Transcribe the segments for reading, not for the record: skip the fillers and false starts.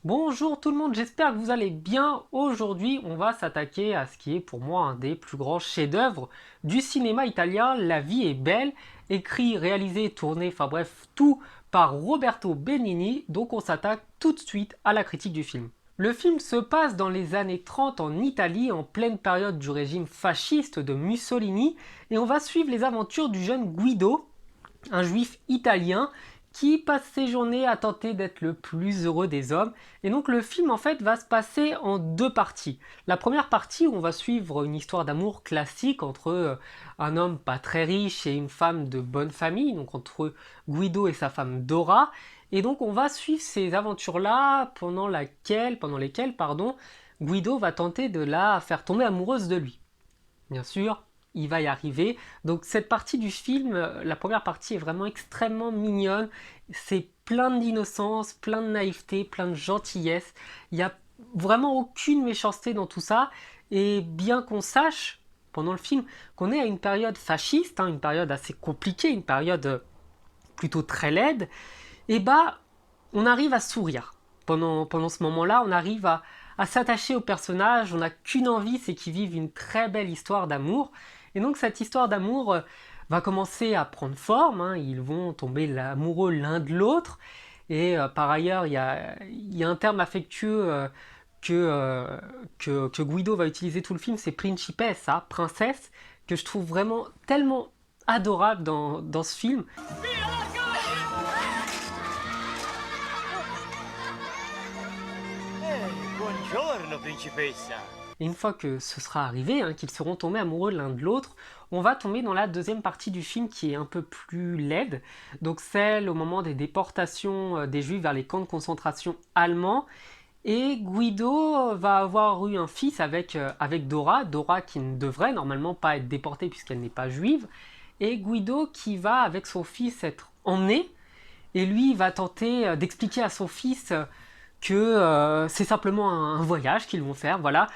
Bonjour tout le monde, j'espère que vous allez bien. Aujourd'hui, on va s'attaquer à ce qui est pour moi un des plus grands chefs-d'œuvre du cinéma italien, La vie est belle, écrit, réalisé, tourné, enfin bref, tout par Roberto Benigni. Donc on s'attaque tout de suite à la critique du film. Le film se passe dans les années 30 en Italie, en pleine période du régime fasciste de Mussolini, et on va suivre les aventures du jeune Guido, un juif italien qui passe ses journées à tenter d'être le plus heureux des hommes. Et donc le film en fait va se passer en deux parties. La première partie où on va suivre une histoire d'amour classique entre un homme pas très riche et une femme de bonne famille, donc entre Guido et sa femme Dora. Et donc on va suivre ces aventures-là pendant lesquelles Guido va tenter de la faire tomber amoureuse de lui. Bien sûr, il va y arriver. Donc cette partie du film, la première partie est vraiment extrêmement mignonne. C'est plein d'innocence, plein de naïveté, plein de gentillesse. Il n'y a vraiment aucune méchanceté dans tout ça. Et bien qu'on sache, pendant le film, qu'on est à une période fasciste, une période assez compliquée, une période plutôt très laide, et bah on arrive à sourire. Pendant ce moment-là, on arrive à s'attacher au personnage, on n'a qu'une envie, c'est qu'ils vivent une très belle histoire d'amour. Et donc cette histoire d'amour va commencer à prendre forme, ils vont tomber amoureux l'un de l'autre. Et par ailleurs, il y a un terme affectueux que Guido va utiliser tout le film, c'est principessa, princesse, que je trouve vraiment tellement adorable dans ce film. Buongiorno, principessa. Et une fois que ce sera arrivé, qu'ils seront tombés amoureux l'un de l'autre, on va tomber dans la deuxième partie du film qui est un peu plus laide, donc celle au moment des déportations des Juifs vers les camps de concentration allemands. Et Guido va avoir eu un fils avec Dora, Dora qui ne devrait normalement pas être déportée puisqu'elle n'est pas juive, et Guido qui va avec son fils être emmené, et lui va tenter d'expliquer à son fils que c'est simplement un voyage qu'ils vont faire, voilà.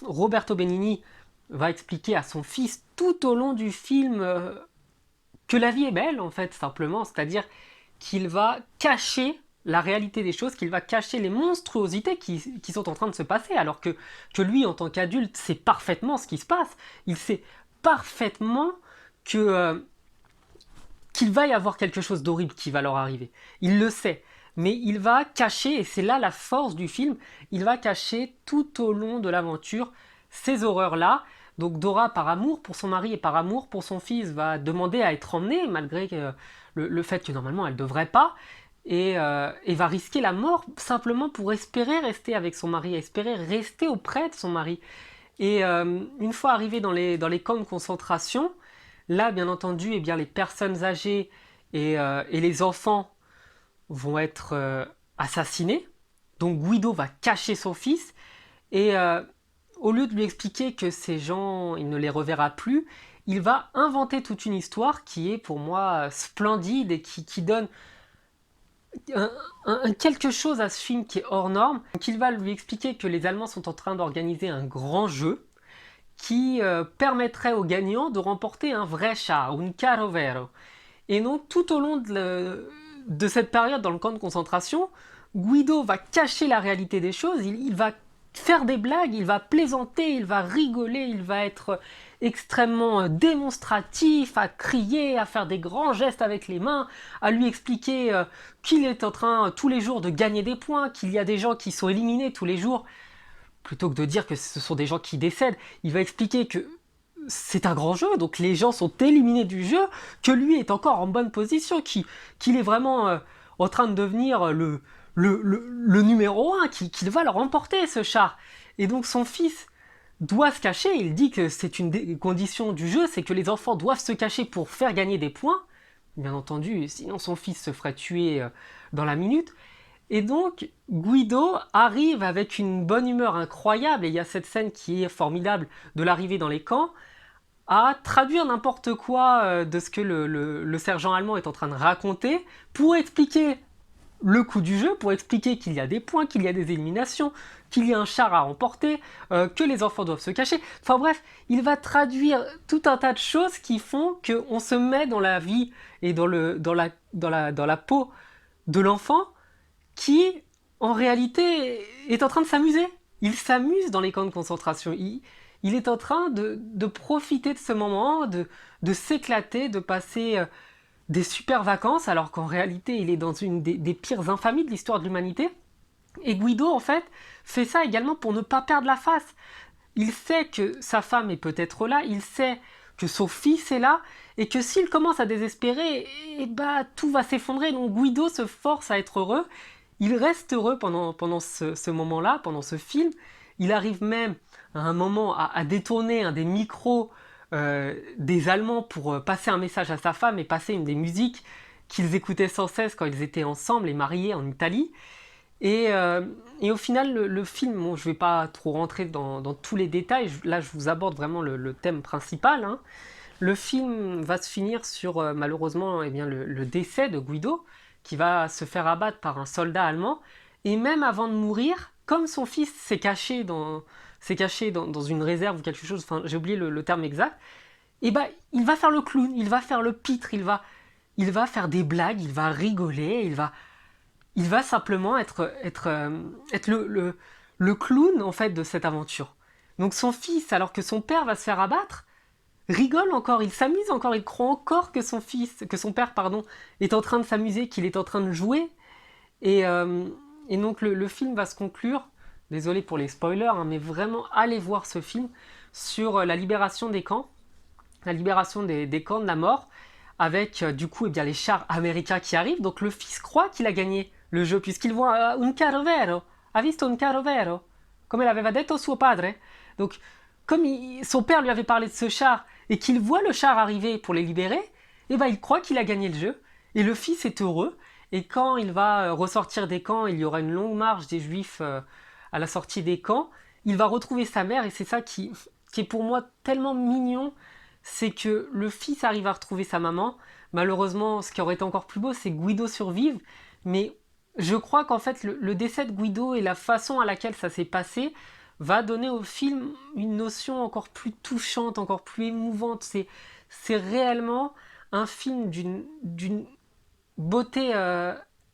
Roberto Benigni va expliquer à son fils tout au long du film que la vie est belle, en fait, simplement. C'est-à-dire qu'il va cacher la réalité des choses, qu'il va cacher les monstruosités qui sont en train de se passer, alors que lui, en tant qu'adulte, sait parfaitement ce qui se passe. Il sait parfaitement que, qu'il va y avoir quelque chose d'horrible qui va leur arriver. Il le sait. Mais il va cacher, et c'est là la force du film, il va cacher tout au long de l'aventure ces horreurs-là. Donc Dora, par amour pour son mari et par amour pour son fils, va demander à être emmenée, malgré le fait que normalement elle ne devrait pas, et va risquer la mort simplement pour espérer rester avec son mari, espérer rester auprès de son mari. Et une fois arrivé dans les camps de concentration, là, bien entendu, eh bien, les personnes âgées et les enfants vont être assassinés. Donc Guido va cacher son fils et au lieu de lui expliquer que ces gens, il ne les reverra plus, il va inventer toute une histoire qui est pour moi splendide et qui donne quelque chose à ce film qui est hors norme. Donc il va lui expliquer que les Allemands sont en train d'organiser un grand jeu qui permettrait aux gagnants de remporter un vrai char, un carro vero. Et donc tout au long de cette période dans le camp de concentration, Guido va cacher la réalité des choses, il va faire des blagues, il va plaisanter, il va rigoler, il va être extrêmement démonstratif, à crier, à faire des grands gestes avec les mains, à lui expliquer qu'il est en train tous les jours de gagner des points, qu'il y a des gens qui sont éliminés tous les jours. Plutôt que de dire que ce sont des gens qui décèdent, il va expliquer que c'est un grand jeu, donc les gens sont éliminés du jeu, que lui est encore en bonne position, qu'il est vraiment en train de devenir le numéro 1, qu'il va le remporter ce char. Et donc son fils doit se cacher, il dit que c'est une des conditions du jeu, c'est que les enfants doivent se cacher pour faire gagner des points, bien entendu, sinon son fils se ferait tuer dans la minute. Et donc, Guido arrive avec une bonne humeur incroyable, et il y a cette scène qui est formidable de l'arrivée dans les camps, à traduire n'importe quoi de ce que le sergent allemand est en train de raconter pour expliquer le coup du jeu, pour expliquer qu'il y a des points, qu'il y a des éliminations, qu'il y a un char à remporter, que les enfants doivent se cacher. Enfin bref, il va traduire tout un tas de choses qui font qu'on se met dans la vie et dans la peau de l'enfant qui en réalité, est en train de s'amuser. Il s'amuse dans les camps de concentration. Il est en train de profiter de ce moment, de s'éclater, de passer des super vacances, alors qu'en réalité, il est dans une des pires infamies de l'histoire de l'humanité. Et Guido, en fait, fait ça également pour ne pas perdre la face. Il sait que sa femme est peut-être là, il sait que son fils est là, et que s'il commence à désespérer, tout va s'effondrer. Donc Guido se force à être heureux. Il reste heureux pendant ce moment-là, pendant ce film. Il arrive même à un moment à détourner un des micros des Allemands pour passer un message à sa femme et passer une des musiques qu'ils écoutaient sans cesse quand ils étaient ensemble et mariés en Italie. Et au final, le film, bon, je ne vais pas trop rentrer dans tous les détails, là je vous aborde vraiment le thème principal, hein. Le film va se finir sur malheureusement eh bien, le décès de Guido, qui va se faire abattre par un soldat allemand, et même avant de mourir, comme son fils s'est caché dans une réserve ou quelque chose, enfin j'ai oublié le terme exact, et il va faire le clown, il va faire le pitre, il va faire des blagues, il va rigoler, il va simplement être le clown en fait de cette aventure. Donc son fils, alors que son père va se faire abattre, rigole encore, il s'amuse encore, il croit encore que son père, pardon, est en train de s'amuser, qu'il est en train de jouer. Et, euh, et donc le film va se conclure, désolé pour les spoilers, hein, mais vraiment allez voir ce film sur la libération des camps, la libération des camps de la mort, avec du coup les chars américains qui arrivent. Donc le fils croit qu'il a gagné le jeu, puisqu'il voit un carro vero, ha visto un carro vero, come l'aveva detto suo padre. Donc comme son père lui avait parlé de ce char, et qu'il voit le char arriver pour les libérer, il croit qu'il a gagné le jeu, et le fils est heureux, et quand il va ressortir des camps, il y aura une longue marche des juifs à la sortie des camps, il va retrouver sa mère, et c'est ça qui est pour moi tellement mignon, c'est que le fils arrive à retrouver sa maman. Malheureusement, ce qui aurait été encore plus beau, c'est que Guido survive, mais je crois qu'en fait, le décès de Guido et la façon à laquelle ça s'est passé va donner au film une notion encore plus touchante, encore plus émouvante. C'est réellement un film d'une beauté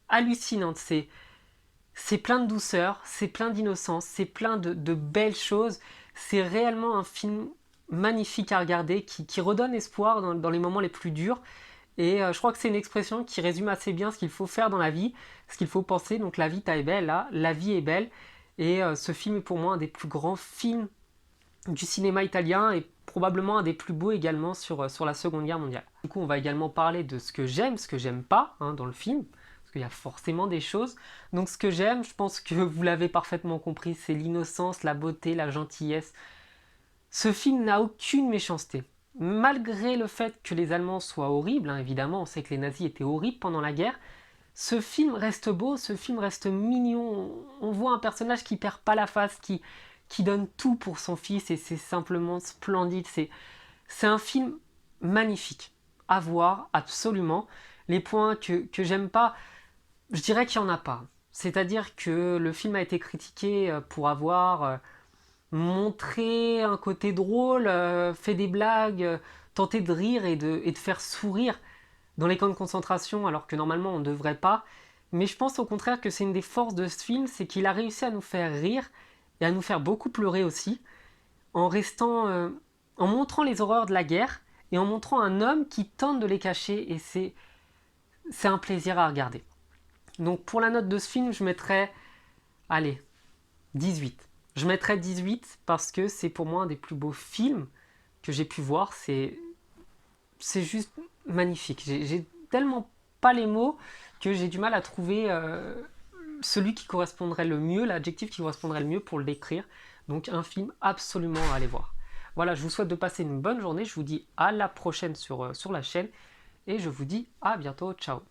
hallucinante. C'est plein de douceur, c'est plein d'innocence, c'est plein de belles choses. C'est réellement un film magnifique à regarder qui redonne espoir dans les moments les plus durs. Et je crois que c'est une expression qui résume assez bien ce qu'il faut faire dans la vie, ce qu'il faut penser. Donc la vita è bella, la vie est belle. Et ce film est pour moi un des plus grands films du cinéma italien et probablement un des plus beaux également sur la Seconde Guerre mondiale. Du coup, on va également parler de ce que j'aime pas hein, dans le film, parce qu'il y a forcément des choses. Donc ce que j'aime, je pense que vous l'avez parfaitement compris, c'est l'innocence, la beauté, la gentillesse. Ce film n'a aucune méchanceté. Malgré le fait que les Allemands soient horribles, hein, évidemment, on sait que les nazis étaient horribles pendant la guerre, ce film reste beau, ce film reste mignon. On voit un personnage qui perd pas la face, qui donne tout pour son fils et c'est simplement splendide. C'est un film magnifique à voir, absolument. Les points que j'aime pas, je dirais qu'il n'y en a pas. C'est-à-dire que le film a été critiqué pour avoir montré un côté drôle, fait des blagues, tenté de rire et de faire sourire dans les camps de concentration, alors que normalement on ne devrait pas. Mais je pense au contraire que c'est une des forces de ce film, c'est qu'il a réussi à nous faire rire et à nous faire beaucoup pleurer aussi, en montrant les horreurs de la guerre et en montrant un homme qui tente de les cacher. Et c'est un plaisir à regarder. Donc pour la note de ce film, je mettrais, allez, 18. Je mettrais 18 parce que c'est pour moi un des plus beaux films que j'ai pu voir. C'est juste magnifique. J'ai tellement pas les mots que j'ai du mal à trouver celui qui correspondrait le mieux, l'adjectif qui correspondrait le mieux pour le décrire. Donc un film absolument à aller voir. Voilà, je vous souhaite de passer une bonne journée. Je vous dis à la prochaine sur la chaîne et je vous dis à bientôt. Ciao.